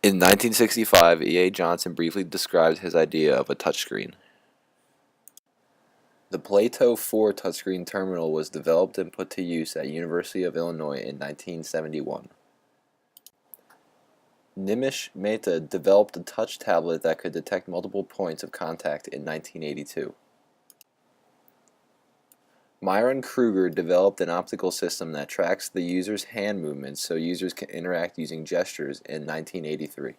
In 1965, E.A. Johnson briefly described his idea of a touchscreen. The Plato 4 touchscreen terminal was developed and put to use at University of Illinois in 1971. Nimish Mehta developed a touch tablet that could detect multiple points of contact in 1982. Myron Kruger developed an optical system that tracks the user's hand movements so users can interact using gestures in 1983.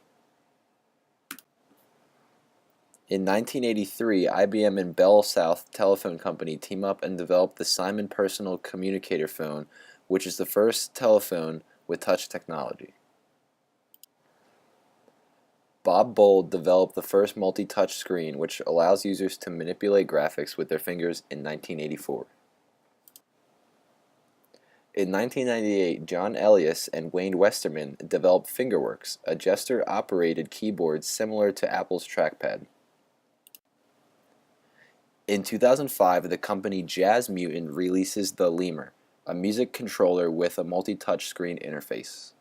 In 1983, IBM and Bell South Telephone Company team up and develop the Simon Personal Communicator Phone, which is the first telephone with touch technology. Bob Bold developed the first multi-touch screen, which allows users to manipulate graphics with their fingers in 1984. In 1998, John Elias and Wayne Westerman developed Fingerworks, a gesture-operated keyboard similar to Apple's trackpad. In 2005, the company Jazz Mutant releases the Lemur, a music controller with a multi-touch screen interface.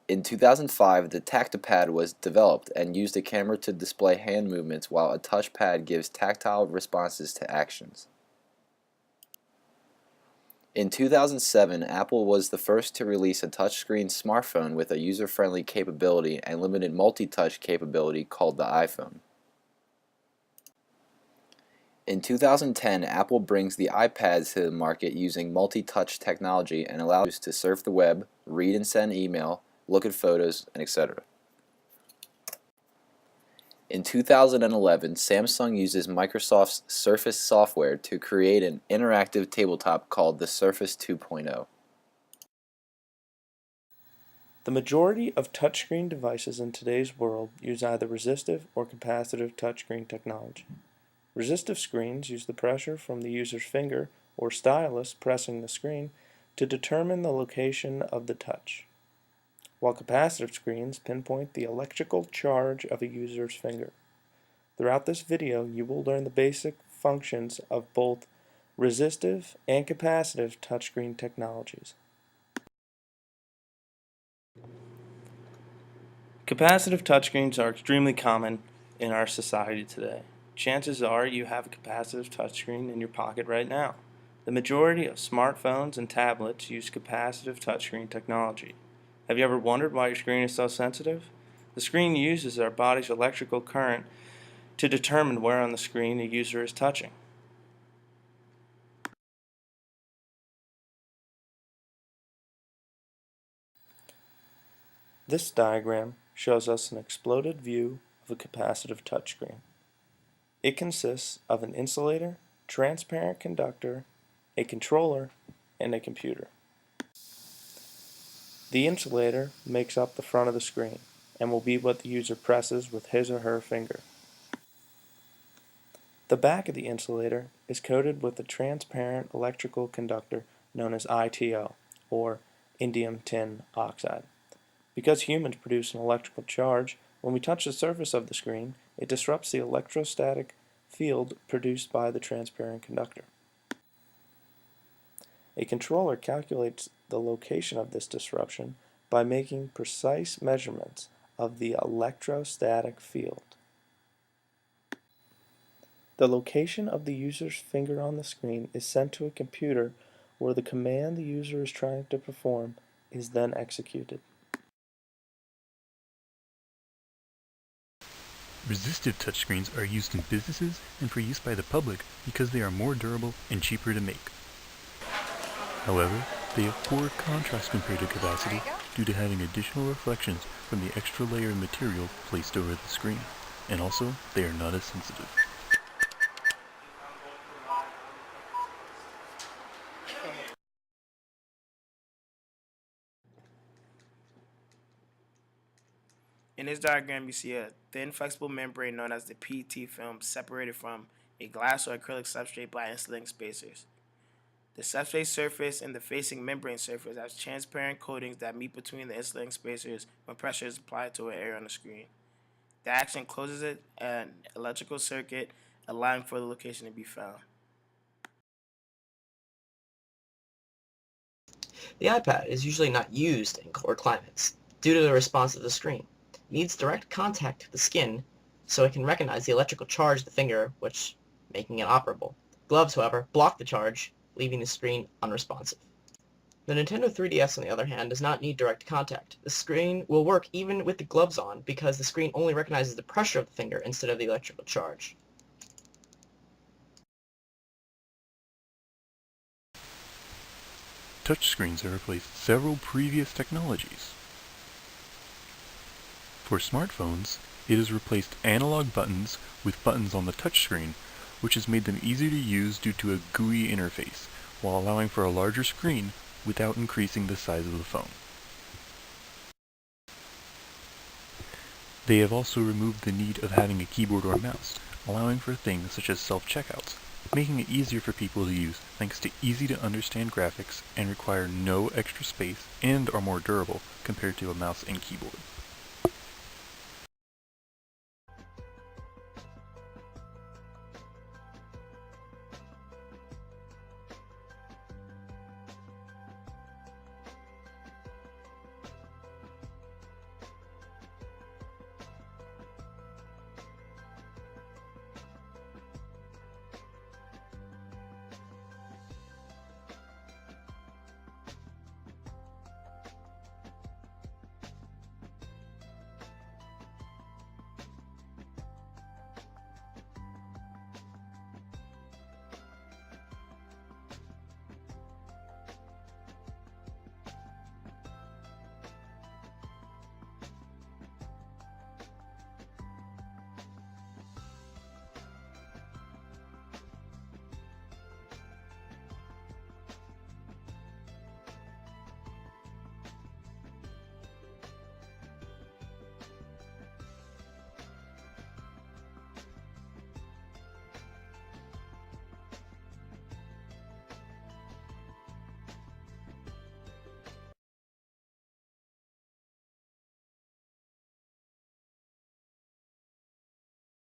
In 2005, the Tactipad was developed and used a camera to display hand movements while a touchpad gives tactile responses to actions. In 2007, Apple was the first to release a touchscreen smartphone with a user-friendly capability and limited multi-touch capability called the iPhone. In 2010, Apple brings the iPad to the market using multi-touch technology and allows users to surf the web, read and send email, look at photos, and etc. In 2011, Samsung uses Microsoft's Surface software to create an interactive tabletop called the Surface 2.0. The majority of touchscreen devices in today's world use either resistive or capacitive touchscreen technology. Resistive screens use the pressure from the user's finger or stylus pressing the screen to determine the location of the touch, while capacitive screens pinpoint the electrical charge of a user's finger. Throughout this video, you will learn the basic functions of both resistive and capacitive touchscreen technologies. Capacitive touchscreens are extremely common in our society today. Chances are you have a capacitive touchscreen in your pocket right now. The majority of smartphones and tablets use capacitive touchscreen technology. Have you ever wondered why your screen is so sensitive? The screen uses our body's electrical current to determine where on the screen a user is touching. This diagram shows us an exploded view of a capacitive touchscreen. It consists of an insulator, transparent conductor, a controller, and a computer. The insulator makes up the front of the screen and will be what the user presses with his or her finger. The back of the insulator is coated with a transparent electrical conductor known as ITO, or indium tin oxide. Because humans produce an electrical charge, when we touch the surface of the screen, it disrupts the electrostatic field produced by the transparent conductor. A controller calculates the location of this disruption by making precise measurements of the electrostatic field. The location of the user's finger on the screen is sent to a computer where the command the user is trying to perform is then executed. Resistive touchscreens are used in businesses and for use by the public because they are more durable and cheaper to make. However, they have poor contrast compared to capacitive due to having additional reflections from the extra layer of material placed over the screen, and also they are not as sensitive. In this diagram, you see a thin flexible membrane known as the PET film separated from a glass or acrylic substrate by insulating spacers. The substrate surface and the facing membrane surface has transparent coatings that meet between the insulating spacers when pressure is applied to an area on the screen. The action closes an electrical circuit, allowing for the location to be found. The iPad is usually not used in cold climates due to the response of the screen. It needs direct contact with the skin so it can recognize the electrical charge of the finger, which making it operable. Gloves, however, block the charge, leaving the screen unresponsive. The Nintendo 3DS, on the other hand, does not need direct contact. The screen will work even with the gloves on because the screen only recognizes the pressure of the finger instead of the electrical charge. Touchscreens have replaced several previous technologies. For smartphones, it has replaced analog buttons with buttons on the touchscreen, which has made them easier to use due to a GUI interface, while allowing for a larger screen without increasing the size of the phone. They have also removed the need of having a keyboard or mouse, allowing for things such as self-checkouts, making it easier for people to use thanks to easy-to-understand graphics and require no extra space and are more durable compared to a mouse and keyboard.